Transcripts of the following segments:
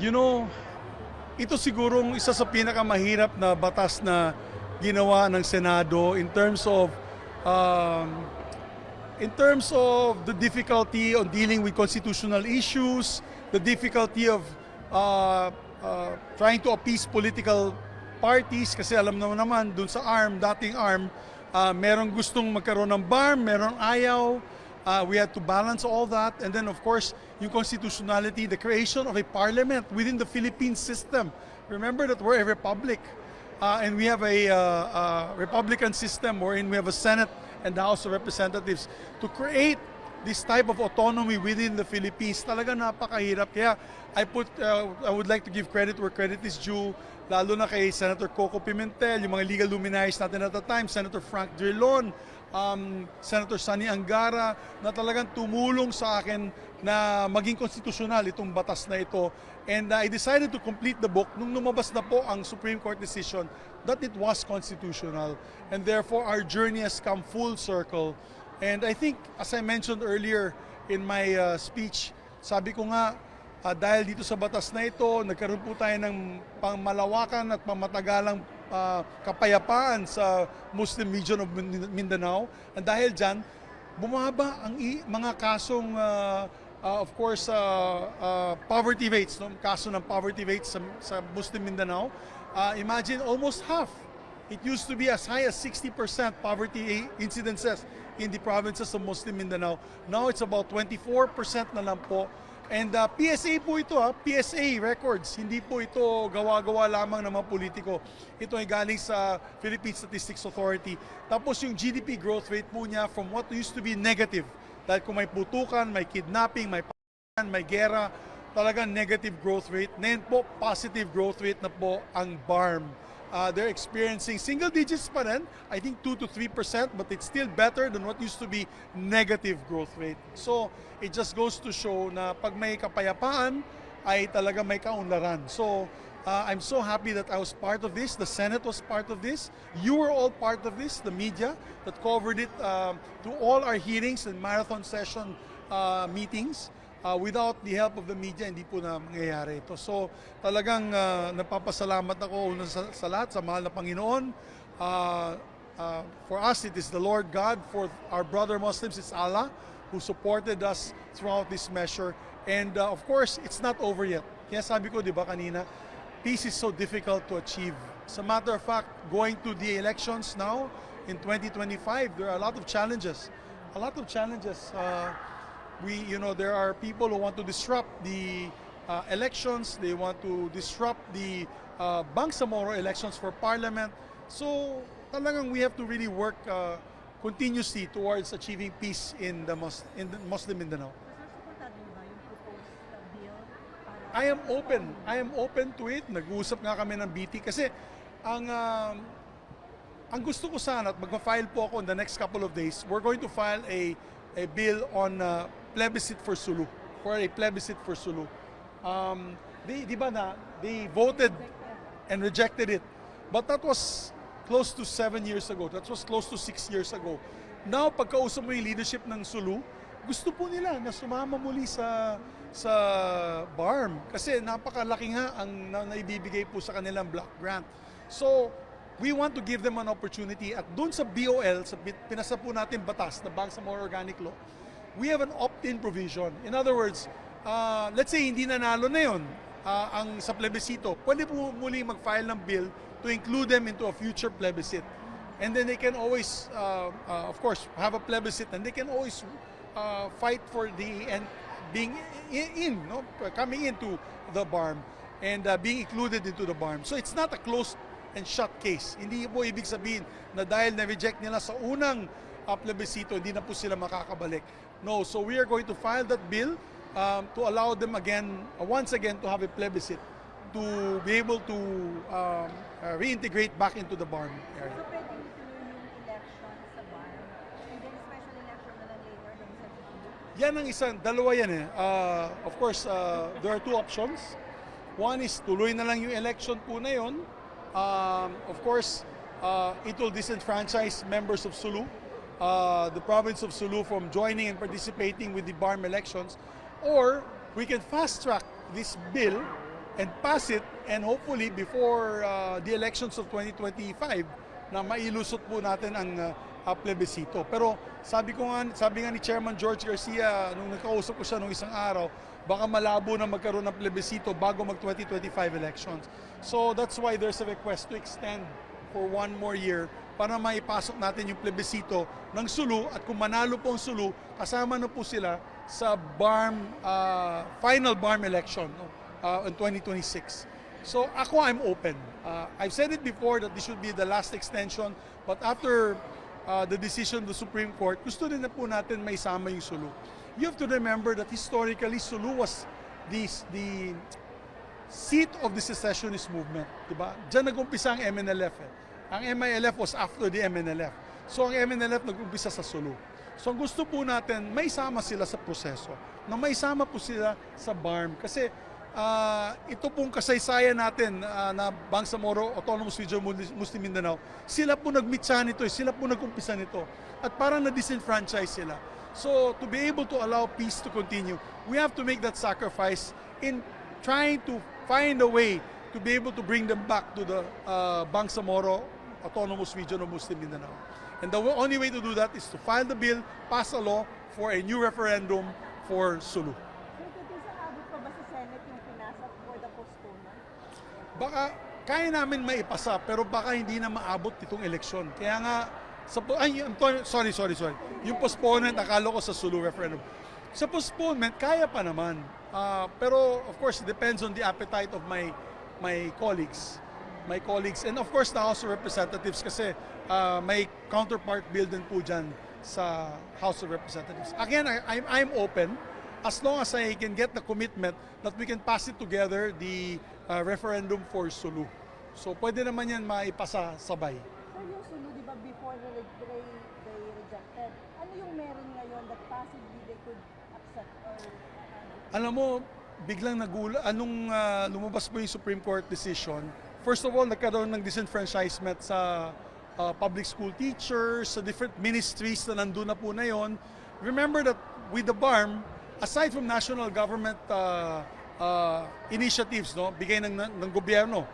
You know, ito sigurong isa sa pinakamahirap na batas na ginawa ng Senado um, in terms of the difficulty on dealing with constitutional issues, the difficulty of trying to appease political parties kasi alam naman dun sa dating ARM, merong gustong magkaroon ng BARM, merong ayaw. We had to balance all that, and then of course yung constitutionality, the creation of a parliament within the Philippine system. Remember that we're a republic, and we have a republican system wherein we have a Senate and the House of Representatives. To create this type of autonomy within the Philippines, talaga napakahirap. Kaya I would like to give credit where credit is due, lalo na kay Senator Coco Pimentel, yung mga legal luminaries natin at the time, Senator Frank Drilon, Senator Sunny Angara, na talagang tumulong sa akin na maging konstitusyonal itong batas na ito. And I decided to complete the book nung lumabas na po ang Supreme Court decision that it was constitutional. And therefore, our journey has come full circle. And I think, as I mentioned earlier in my speech, sabi ko nga, dahil dito sa batas na ito, nagkaroon po tayo ng pangmalawakan at pangmatagalang kapayapaan sa Muslim region of Mindanao. At dahil dyan, bumaba ang mga kasong, of course, poverty rates, no? Kaso ng poverty rates sa Muslim Mindanao. Imagine almost half. It used to be as high as 60% poverty incidences in the provinces of Muslim Mindanao. Now it's about 24% na lang po. And PSA po ito, PSA records. Hindi po ito gawa-gawa lamang ng mga politiko. Ito ay galing sa Philippine Statistics Authority. Tapos yung GDP growth rate po niya from what used to be negative. Dahil kung may putukan, may kidnapping, may patayan, may gera, talagang negative growth rate. Ngayon po, positive growth rate na po ang BARM. They're experiencing single digits pa rin, I think 2 to 3%, but it's still better than what used to be negative growth rate. So it just goes to show na pag may kapayapaan, ay talaga may kaunlaran. So I'm so happy that I was part of this, the Senate was part of this, you were all part of this, the media that covered it to all our hearings and marathon session meetings. Without the help of the media, hindi po na mangyayari ito. So talagang napapasalamat ako sa lahat, sa mahal na Panginoon. For us, it is the Lord God. For our brother Muslims, it's Allah who supported us throughout this measure. And of course, it's not over yet. Kaya sabi ko, di ba kanina, peace is so difficult to achieve. As a matter of fact, going to the elections now in 2025, there are a lot of challenges. A lot of challenges. There are people who want to disrupt the elections. They want to disrupt the Bangsamoro elections for parliament. So talagang we have to really work continuously towards achieving peace in the Muslim Mindanao. I am open to it. Nag-uusap nga kami ng BT kasi ang gusto ko sana at magpa-file po ako in the next couple of days. We're going to file a bill on plebiscite for Sulu, for a plebiscite for Sulu. They voted and rejected it. But that was close to 7 years ago. That was close to 6 years ago. Now, pagkausap mo yung leadership ng Sulu, gusto po nila na sumama muli sa BARM. Kasi napakalaki nga ang naibibigay po sa kanilang block grant. So, we want to give them an opportunity at doon sa BOL, sa pinasa po natin batas na Bangsamoro Organic Law, we have an opt-in provision. In other words, let's say hindi nanalo na yun ang sa plebisito, pwede po muli mag-file ng bill to include them into a future plebiscite. And then they can always, of course, have a plebiscite and they can always fight for being coming into the BARM and being included into the BARM. So it's not a closed and shut case. Hindi po ibig sabihin na dahil na-reject nila sa unang plebisito, hindi na po sila makakabalik. No, so we are going to file that bill to allow them once again to have a plebiscite to be able to reintegrate back into the BARM area. So pwede ituloy yung election sa BARM and then special election na lang later doon sa Sulu? Yan ang dalawa yan eh. Of course, there are two options. One is tuloy na lang yung election po na yun. Of course, it will disenfranchise members of Sulu, the province of Sulu, from joining and participating with the BARM elections, or we can fast track this bill and pass it, and hopefully before the elections of 2025 na mailusot po natin ang plebisito. Pero sabi nga ni Chairman George Garcia nung nakausap ko siya nung isang araw, baka malabo na magkaroon ng plebisito bago mag 2025 elections. So that's why there's a request to extend for 1 more year para maipasok natin yung plebisito ng Sulu, at kung manalo po ang Sulu, kasama na po sila sa final BARM election in 2026. So ako, I'm open. I've said it before that this should be the last extension, but after the decision of the Supreme Court, gusto din na po natin may sama yung Sulu. You have to remember that historically, Sulu was the seat of the secessionist movement. Diba? Diyan nag-umpisa ang MNLF. Ang MILF was after the MNLF. So ang MNLF nag-umpisa sa Sulu. So ang gusto po natin, may sama sila sa proseso. Na may sama po sila sa BARM. Kasi ito pong kasaysayan natin na Bangsamoro Autonomous Region Muslim Mindanao, sila po nagmitsa nito, sila po nag-umpisa nito. At parang na-disenfranchise sila. So to be able to allow peace to continue, we have to make that sacrifice in trying to find a way to be able to bring them back to the Bangsamoro Autonomous Region of Muslim Mindanao. And the only way to do that is to file the bill, pass a law for a new referendum for Sulu. Abot pa ba sa Senate yung pinasa for the postponement? Baka kaya namin maipasa, pero baka hindi na maabot itong eleksyon. Kaya nga, sorry. Yung postponement, akala ko sa Sulu referendum. Sa postponement, kaya pa naman. Pero of course, it depends on the appetite of my colleagues. And of course, the House of Representatives, kasi may counterpart bill din po dyan sa House of Representatives. Again, I'm open as long as I can get the commitment that we can pass it together, the referendum for Sulu. So pwede naman yan maipasa sabay. So yung Sulu, di ba, before they rejected, ano yung meron ngayon that possibly they could accept or... Alam mo, biglang anong lumabas po yung Supreme Court decision, first of all, nagkaroon ng disenfranchisement sa public school teachers, sa different ministries na nandun na po na yon. Remember that with the BARM, aside from national government initiatives, no, bigay ng gobyerno,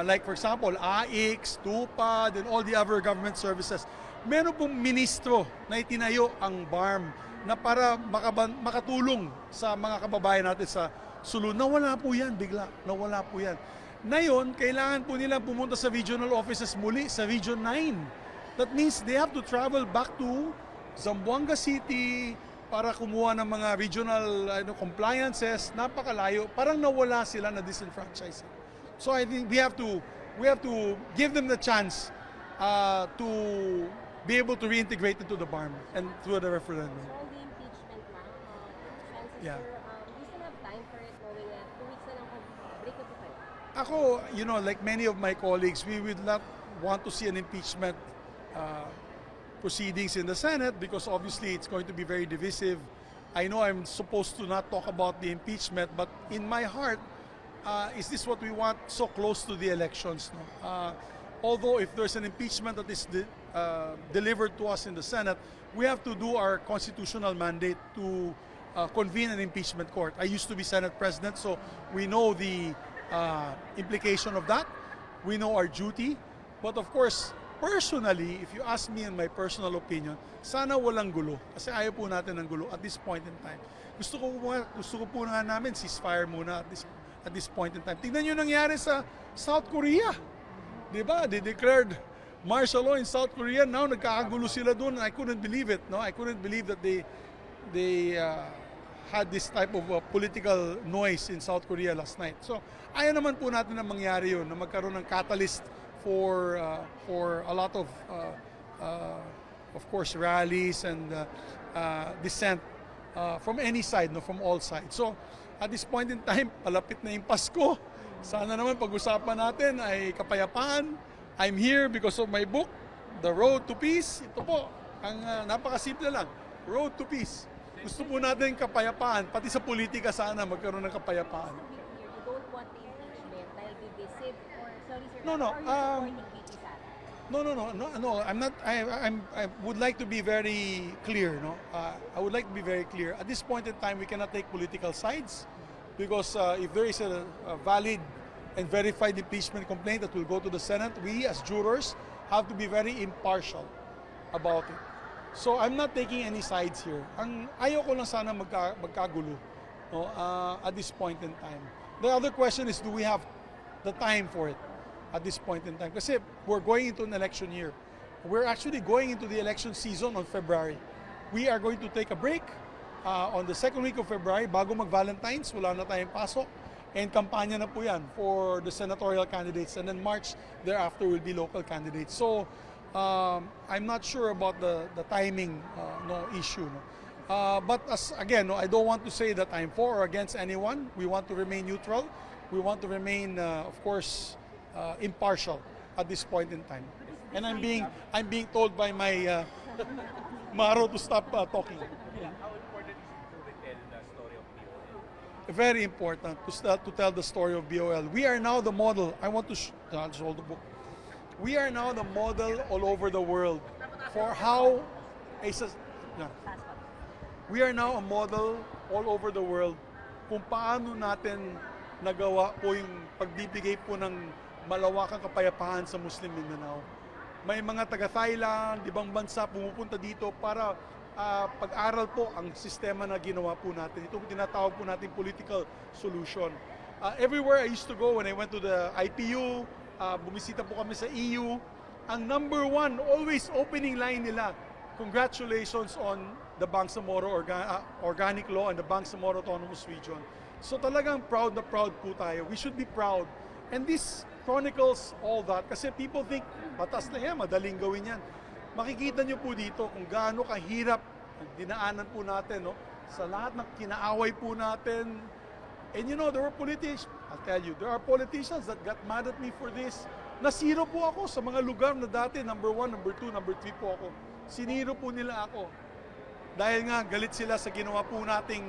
like for example, AIX, Tupad, and all the other government services, meron pong ministro na itinayo ang BARM na para makatulong sa mga kababayan natin sa Sulu. Nawala po yan bigla. Nawala po yan. Ngayon, kailangan po nila pumunta sa regional offices muli sa Region 9. That means they have to travel back to Zamboanga City para kumuha ng mga regional compliances. Napakalayo. Parang nawala sila na disenfranchise. So I think we have to give them the chance to be able to reintegrate into the BARM and through the referendum. So, the impeachment na, chances Yeah. we still have time for it, knowing na 2 weeks na lang break na po kayo. Ako, like many of my colleagues, we would not want to see an impeachment proceedings in the Senate because obviously it's going to be very divisive. I know I'm supposed to not talk about the impeachment, but in my heart, is this what we want so close to the elections? No? Although if there's an impeachment that is delivered to us in the Senate, we have to do our constitutional mandate to convene an impeachment court. I used to be Senate President, so we know the implication of that. We know our duty. But of course, personally, if you ask me in my personal opinion, sana walang gulo. Kasi ayaw po natin ng gulo at this point in time. Gusto ko po nga namin ceasefire muna at this point in time. Tingnan nyo nangyari sa South Korea. Diba? They declared martial law in South Korea. Now nagkakagulo sila doon. I couldn't believe it. No, I couldn't believe that they had this type of political noise in South Korea last night. So ayaw naman po natin na mangyari yun, na magkaroon ng catalyst for a lot of course rallies and dissent from any side, no, from all sides. So at this point in time, palapit na yung Pasko. Sana naman pag-usapan natin ay kapayapaan. I'm here because of my book, The Road to Peace. Ito po, ang napakasimple lang, Road to Peace. Gusto po natin kapayapaan, pati sa politika sana magkaroon ng kapayapaan. You don't want the impeachment dahil divisive or, sorry sir, No, no, are you supporting VP Sara? No. I'm not. I would like to be very clear. No, I would like to be very clear. At this point in time, we cannot take political sides. because if there is a valid and verified impeachment complaint that will go to the Senate, we as jurors have to be very impartial about it. So I'm not taking any sides here. Ang ayaw ko lang sana magkagulo, no, at this point in time. The other question is, do we have the time for it at this point in time? Kasi we're going into an election year. We're actually going into the election season on February. We are going to take a break on the second week of February bago mag-Valentine's. Wala na tayong pasok. And kampanya na po yan for the senatorial candidates. And then March thereafter will be local candidates. So I'm not sure about the timing issue. No? But again, no, I don't want to say that I'm for or against anyone. We want to remain neutral. We want to remain, of course, impartial at this point in time. And I'm being told by my Maro to stop talking. Yeah, how important is it to retell the story of BOL? Very important to tell the story of BOL. We are now the model. I want to just hold the book. We are now the model all over the world for how we are now a model all over the world kung paano natin nagawa po yung pagbibigay po ng malawakang kapayapaan sa Muslim Mindanao. May mga taga-Thailand, ibang bansa pumupunta dito para pag-aral po ang sistema na ginawa po natin. Ito tinatawag po natin political solution. Everywhere I used to go when I went to the IPU, bumisita po kami sa EU, ang number one, always opening line nila, congratulations on the Bangsamoro Organic Law and the Bangsamoro Autonomous Region. So talagang proud na proud po tayo. We should be proud. And this chronicles all that kasi people think, batas na yan, madaling gawin yan. Makikita nyo po dito kung gaano kahirap ang dinaanan po natin, no? Sa lahat ng kinaaway po natin. And you know, there were politicians, I'll tell you, there are politicians that got mad at me for this. Nasiro po ako sa mga lugar na dati, number 1, number 2, number 3 po ako. Siniro po nila ako. Dahil nga, galit sila sa ginawa po nating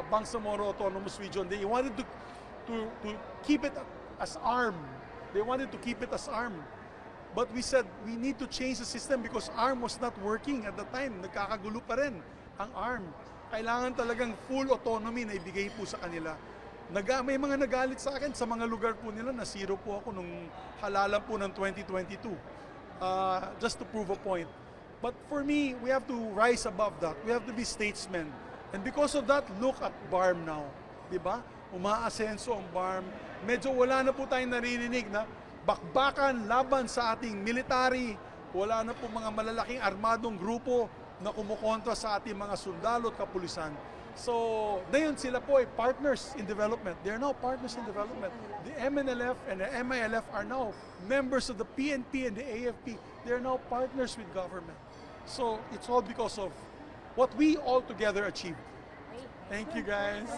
Bangsamoro Autonomous Region. They wanted to keep it as ARM. They wanted to keep it as ARM. But we said, we need to change the system because ARM was not working at the time. Nagkakagulo pa rin ang ARM. Kailangan talagang full autonomy na ibigay po sa kanila. May mga nagalit sa akin sa mga lugar po nila, nasiro po ako nung halalan po ng 2022. Just to prove a point. But for me, we have to rise above that. We have to be statesmen. And because of that, look at BARM now. Diba? Umaasenso ang BARM. Medyo wala na po tayong naririnig na bakbakan laban sa ating military. Wala na po mga malalaking armadong grupo na kumukontra sa ating mga sundalo at kapulisan. So, ngayon sila po ay partners in development. They are now partners in development. The MNLF and the MILF are now members of the PNP and the AFP. They are now partners with government. So, it's all because of what we all together achieved. Thank you, guys.